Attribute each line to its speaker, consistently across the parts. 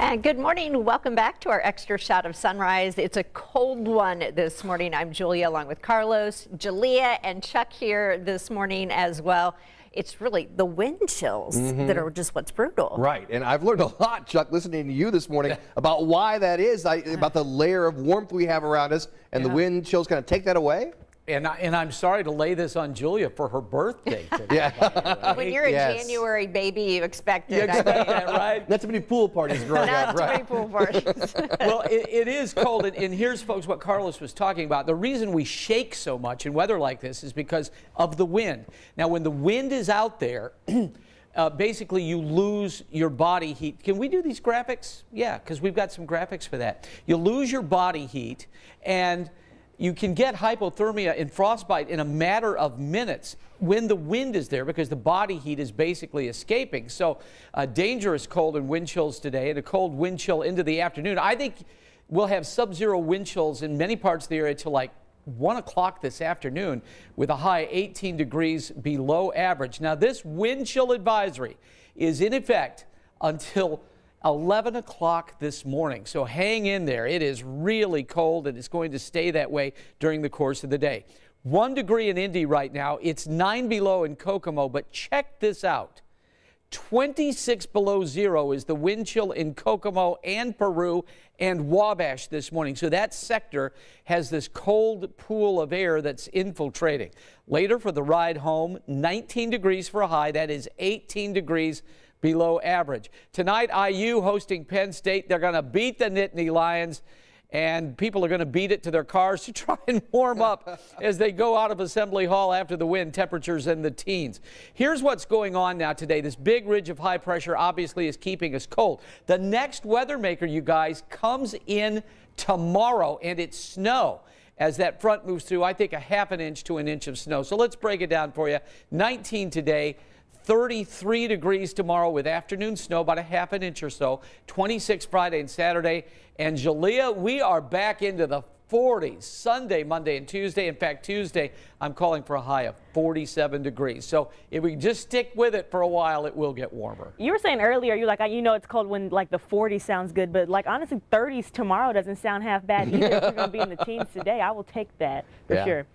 Speaker 1: And good morning. Welcome back to our extra shot of sunrise. It's a cold one this morning. I'm Julia along with Carlos, Jalea, and Chuck here this morning as well. It's really the wind chills that are just what's brutal.
Speaker 2: Right, and I've learned a lot, Chuck, listening to you this morning about why that is, about the layer of warmth we have around us, and the wind chills kind of take that away.
Speaker 3: And I'm sorry to lay this on Julia for her birthday today.
Speaker 1: When you're a January baby, you expect it.
Speaker 3: You expect that, right?
Speaker 2: Not too many pool parties growing up,
Speaker 1: Not too many pool parties.
Speaker 3: Well, it is cold, and here's, folks, what Carlos was talking about. The reason we shake so much in weather like this is because of the wind. Now, when the wind is out there, basically you lose your body heat. Can we do these graphics? Yeah, because we've got some graphics for that. You lose your body heat, and you can get hypothermia and frostbite in a matter of minutes when the wind is there, because the body heat is basically escaping. So dangerous cold and wind chills today, and a cold wind chill into the afternoon. I think we'll have sub-zero wind chills in many parts of the area till like 1 o'clock this afternoon, with a high 18 degrees below average. Now, this wind chill advisory is in effect until 11 o'clock this morning. So hang in there. It is really cold, and it's going to stay that way during the course of the day. 1 degree in Indy right now. It's 9 below in Kokomo, but check this out. 26 below zero is the wind chill in Kokomo and Peru and Wabash this morning. So that sector has this cold pool of air that's infiltrating. Later for the ride home, 19 degrees for a high. That is 18 degrees below average. Tonight, IU hosting Penn State. They're going to beat the Nittany Lions, and people are going to beat it to their cars to try and warm up as they go out of Assembly Hall after the wind. Temperatures in the teens. Here's what's going on now today. This big ridge of high pressure obviously is keeping us cold. The next weather maker, you guys, comes in tomorrow, and it's snow. As that front moves through, I think a half an inch to an inch of snow. So let's break it down for you. 19 today. 33 degrees tomorrow with afternoon snow, about a half an inch or so. 26 Friday and Saturday. And Jalea, we are back into the 40s Sunday, Monday, and Tuesday. In fact, Tuesday, I'm calling for a high of 47 degrees. So if we just stick with it for a while, it will get warmer.
Speaker 4: You were saying earlier, you're like, you know, it's cold when like the 40s sounds good, but like honestly, 30s tomorrow doesn't sound half bad either. If we're going to be in the teens today, I will take that for sure.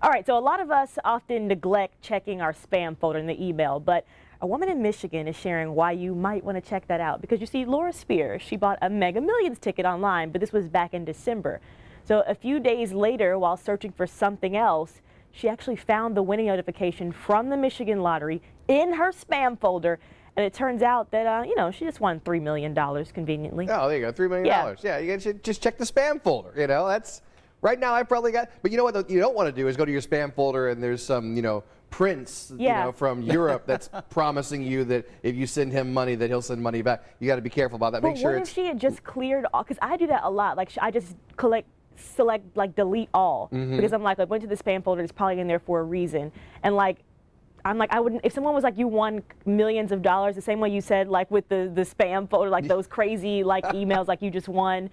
Speaker 4: All right, so a lot of us often neglect checking our spam folder in the email, but a woman in Michigan is sharing why you might want to check that out. Because you see, Laura Spears, she bought a Mega Millions ticket online, but this was back in December. So a few days later, while searching for something else, she actually found the winning notification from the Michigan Lottery in her spam folder. And it turns out that, you know, she just won $3 million conveniently.
Speaker 2: Oh, there you go, $3 million. Yeah, you should just check the spam folder, you know, that's... Right now, I probably got, but you know what you don't want to do is go to your spam folder and there's some, you know, prince, you know, from Europe that's promising you that if you send him money, that he'll send money back. You got to be careful about that.
Speaker 4: But what if she had just cleared all? Because I do that a lot. Like I just select like delete all because I'm like I went to the spam folder. It's probably in there for a reason, and like. I'm like, I wouldn't, if someone was like, you won millions of dollars, the same way you said, like with the spam folder, like those crazy like emails like you just won,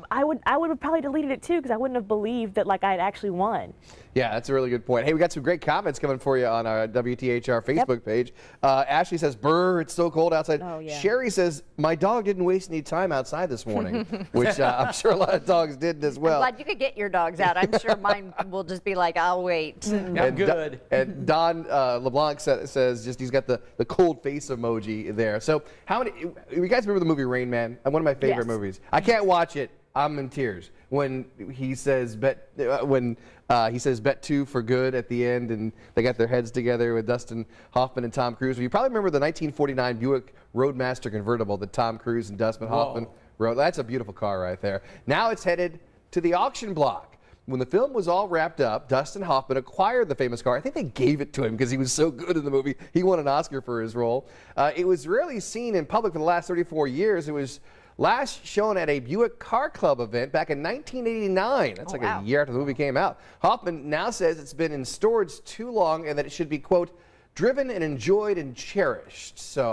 Speaker 4: I would have probably deleted it too because I wouldn't have believed that like I had actually won.
Speaker 2: Yeah, that's a really good point. Hey, we got some great comments coming for you on our WTHR Facebook page. Ashley says, "Brrr, it's so cold outside."
Speaker 4: Oh, yeah.
Speaker 2: Sherry says, "My dog didn't waste any time outside this morning," which I'm sure a lot of dogs did as well.
Speaker 1: I'm glad you could get your dogs out. I'm sure mine will just be like, I'll wait.
Speaker 3: I'm good.
Speaker 2: And Don LeBlanc says, just he's got the cold face emoji there. So how many, you guys remember the movie Rain Man? One of my favorite movies. I can't watch it. I'm in tears when he says bet bet two for good at the end, and they got their heads together with Dustin Hoffman and Tom Cruise. You probably remember the 1949 Buick Roadmaster convertible that Tom Cruise and Dustin Hoffman rode. That's a beautiful car right there. Now it's headed to the auction block. When the film was all wrapped up, Dustin Hoffman acquired the famous car. I think they gave it to him because he was so good in the movie. He won an Oscar for his role. It was rarely seen in public for the last 34 years. It was last shown at a Buick Car Club event back in 1989. That's a year after the movie came out. Hoffman now says it's been in storage too long and that it should be, quote, driven and enjoyed and cherished. So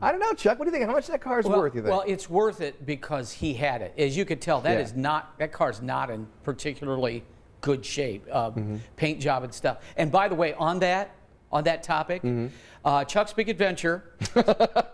Speaker 2: I don't know, Chuck. What do you think? How much that car is worth? You think?
Speaker 3: Well, it's worth it because he had it. As you could tell, that car's not in particularly good shape, paint job and stuff. And by the way, on on that topic.
Speaker 2: Mm-hmm.
Speaker 3: Chuck's Big Adventure.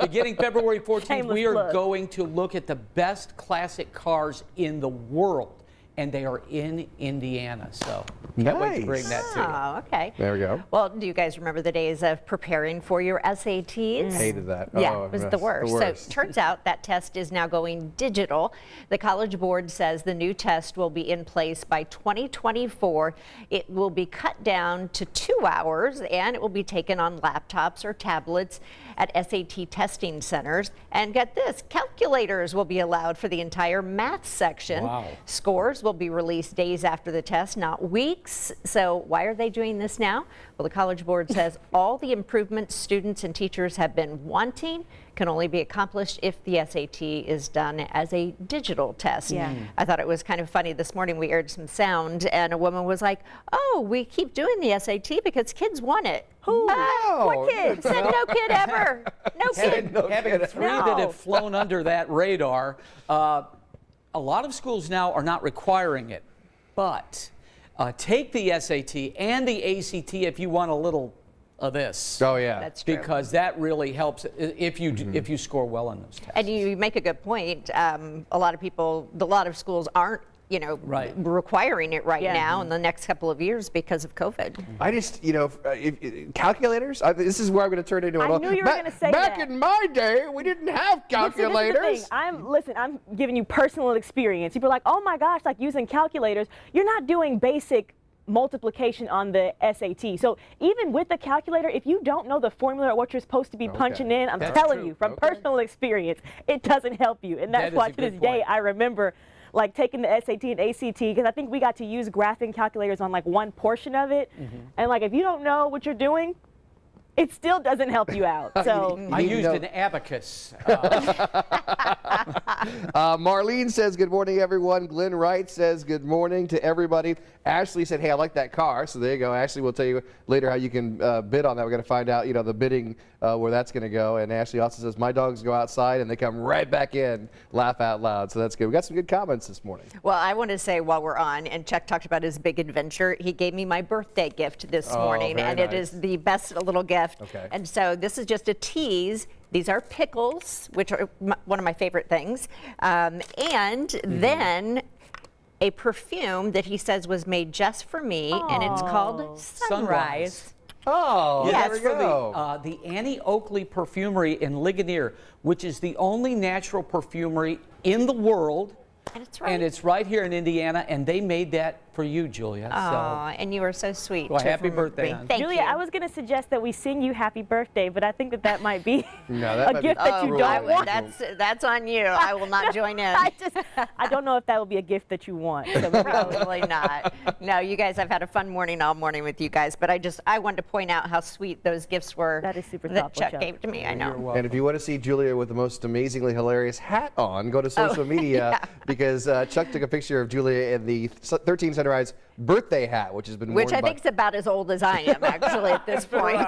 Speaker 3: Beginning February 14th,
Speaker 4: Shameless
Speaker 3: we are
Speaker 4: plug.
Speaker 3: going to look at the best classic cars in the world. And they are in Indiana, so can't wait to bring that to you.
Speaker 1: Oh, okay.
Speaker 2: There we go.
Speaker 1: Well, do you guys remember the days of preparing for your SATs?
Speaker 2: Hated that.
Speaker 1: Yeah,
Speaker 2: Oh,
Speaker 1: it was
Speaker 2: yes,
Speaker 1: the worst.
Speaker 2: the worst.
Speaker 1: So turns out that test is now going digital. The College Board says the new test will be in place by 2024. It will be cut down to 2 hours, and it will be taken on laptops or tablets at SAT testing centers. And get this, calculators will be allowed for the entire math section.
Speaker 3: Wow.
Speaker 1: Scores will be released days after the test, not weeks. So why are they doing this now? Well, the College Board says all the improvements students and teachers have been wanting can only be accomplished if the SAT is done as a digital test.
Speaker 4: Yeah.
Speaker 1: I thought it was kind of funny this morning. We aired some sound and a woman was like, "Oh, we keep doing the SAT because kids want it."
Speaker 4: Who?
Speaker 1: What
Speaker 2: No.
Speaker 1: kid? Said no kid ever. No kid.
Speaker 3: Having three that
Speaker 1: No.
Speaker 3: have flown under that radar, a lot of schools now are not requiring it, but take the SAT and the ACT if you want a little of this.
Speaker 2: Oh, yeah.
Speaker 1: That's true.
Speaker 3: Because that really helps if you if you score well on those tests.
Speaker 1: And you make a good point. A lot of schools aren't,
Speaker 3: Right.
Speaker 1: requiring it right
Speaker 4: Yeah.
Speaker 1: now in the next couple of years because of COVID.
Speaker 2: I just, calculators, this is where I'm going to turn into
Speaker 4: I knew you were gonna say
Speaker 2: Back
Speaker 4: that.
Speaker 2: in my day, we didn't have calculators.
Speaker 4: I'm giving you personal experience. People are like, oh my gosh, like using calculators. You're not doing basic multiplication on the SAT. So even with the calculator, if you don't know the formula or what you're supposed to be punching in, I'm
Speaker 3: That's
Speaker 4: telling
Speaker 3: true.
Speaker 4: you from
Speaker 2: Okay.
Speaker 4: personal experience, it doesn't help you. And
Speaker 3: That
Speaker 4: that's
Speaker 3: is
Speaker 4: why
Speaker 3: a
Speaker 4: to this
Speaker 3: good
Speaker 4: day,
Speaker 3: point.
Speaker 4: I remember like taking the SAT and ACT because I think we got to use graphing calculators on like one portion of it. And like if you don't know what you're doing, it still doesn't help you out. So
Speaker 3: I
Speaker 2: need to
Speaker 3: used
Speaker 2: know-
Speaker 3: an abacus.
Speaker 2: Marlene says, good morning, everyone. Glenn Wright says, good morning to everybody. Ashley said, hey, I like that car. So there you go. Ashley will tell you later how you can bid on that. We're going to find out, the bidding where that's going to go. And Ashley also says, my dogs go outside and they come right back in. Laugh out loud. So that's good. We got some good comments this morning.
Speaker 1: Well, I want to say while we're on, and Chuck talked about his big adventure, he gave me my birthday gift this morning,
Speaker 2: very
Speaker 1: and it
Speaker 2: nice.
Speaker 1: is the best little gift.
Speaker 2: Okay.
Speaker 1: And so this is just a tease. These are pickles, which are one of my favorite things. And then a perfume that he says was made just for me, and it's called Sunrise.
Speaker 2: Oh,
Speaker 1: Yeah,
Speaker 2: there
Speaker 3: That's
Speaker 2: we
Speaker 3: for
Speaker 2: go.
Speaker 3: the Annie Oakley Perfumery in Ligonier, which is the only natural perfumery in the world.
Speaker 1: And it's right.
Speaker 3: And it's right here in Indiana, and they made that for you, Julia.
Speaker 1: Aw, and you are so sweet.
Speaker 3: Well,
Speaker 1: to
Speaker 3: happy
Speaker 1: remember
Speaker 3: birthday,
Speaker 1: me.
Speaker 3: hon.
Speaker 1: Thank
Speaker 4: Julia,
Speaker 1: you.
Speaker 4: I was going to suggest that we sing you happy birthday, but I think that might be
Speaker 2: No, that
Speaker 4: a
Speaker 2: might be
Speaker 4: gift that you
Speaker 2: cruel.
Speaker 4: don't want.
Speaker 1: That's on you. I will not join in.
Speaker 4: I don't know if that will be a gift that you want. So
Speaker 1: Probably not. No, you guys, I've had a fun morning all morning with you guys, but I wanted to point out how sweet those gifts were
Speaker 4: That is super
Speaker 1: that
Speaker 4: thoughtful,
Speaker 1: Chuck
Speaker 4: Chuck.
Speaker 1: gave to me. I know.
Speaker 2: And if you want to see Julia with the most amazingly hilarious hat on, go to social media because Chuck took a picture of Julia in the 13 Sunrise birthday hat, which has been
Speaker 1: Which
Speaker 2: worn
Speaker 1: I
Speaker 2: by...
Speaker 1: think is about as old as I am, actually, at this point.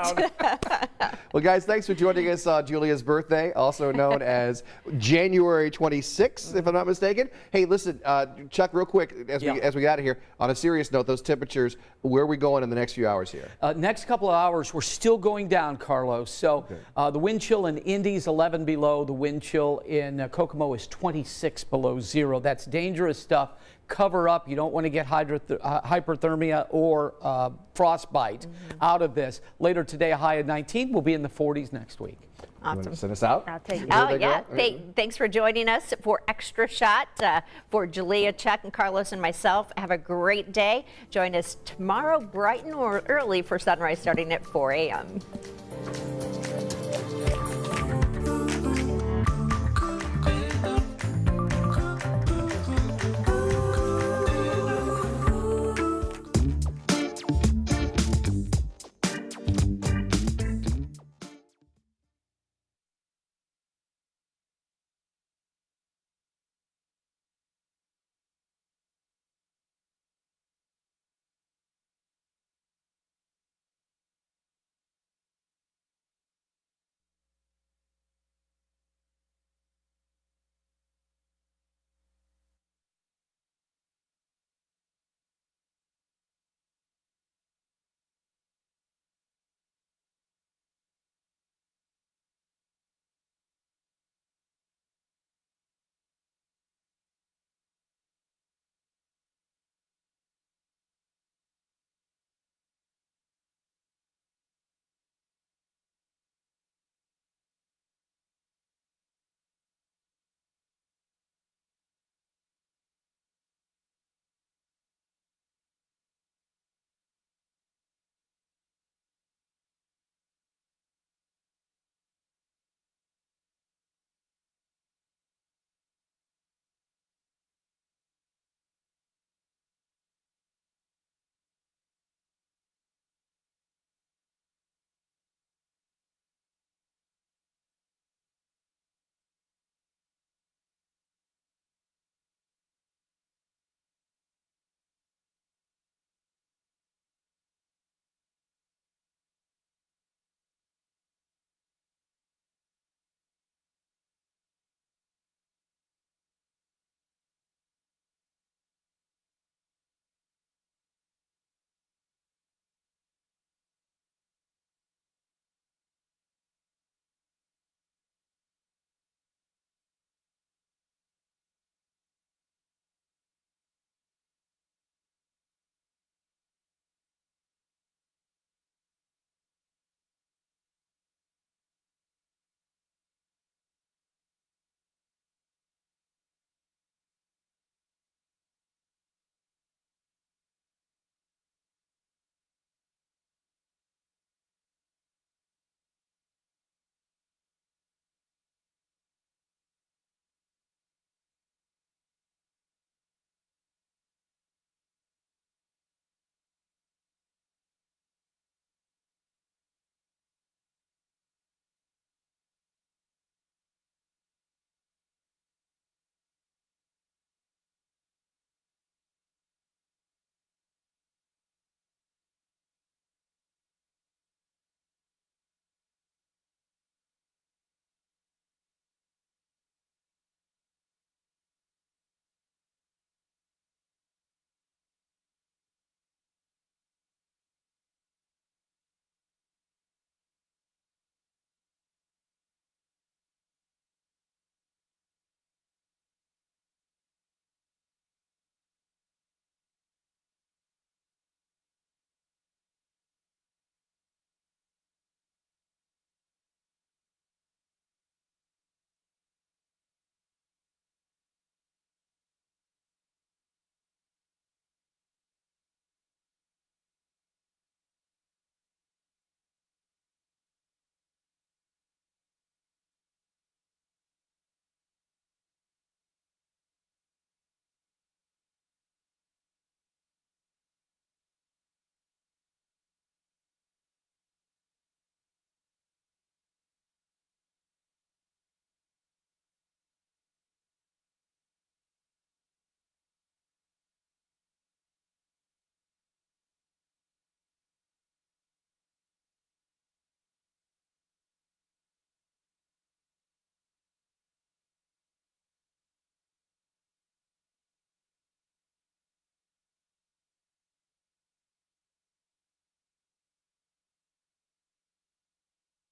Speaker 2: Well, guys, thanks for joining us on Julia's birthday, also known as January 26th, if I'm not mistaken. Hey, listen, Chuck, real quick, as we get out of here, on a serious note, those temperatures, where are we going in the next few hours here?
Speaker 3: Next couple of hours, we're still going down, Carlos. So the wind chill in Indy's 11 below. The wind chill in Kokomo is 26 below zero. That's dangerous stuff. Cover up. You don't want to get hyperthermia or frostbite out of this. Later today, a high of 19. We'll be in the 40s next week.
Speaker 2: You want
Speaker 1: Awesome.
Speaker 2: to send us out?
Speaker 4: I'll take it.
Speaker 1: Oh,
Speaker 2: Birthday
Speaker 1: yeah.
Speaker 2: girl?
Speaker 1: Thanks for joining us for Extra Shot. For Julia, Chuck, and Carlos and myself, have a great day. Join us tomorrow bright and early for sunrise starting at 4 a.m.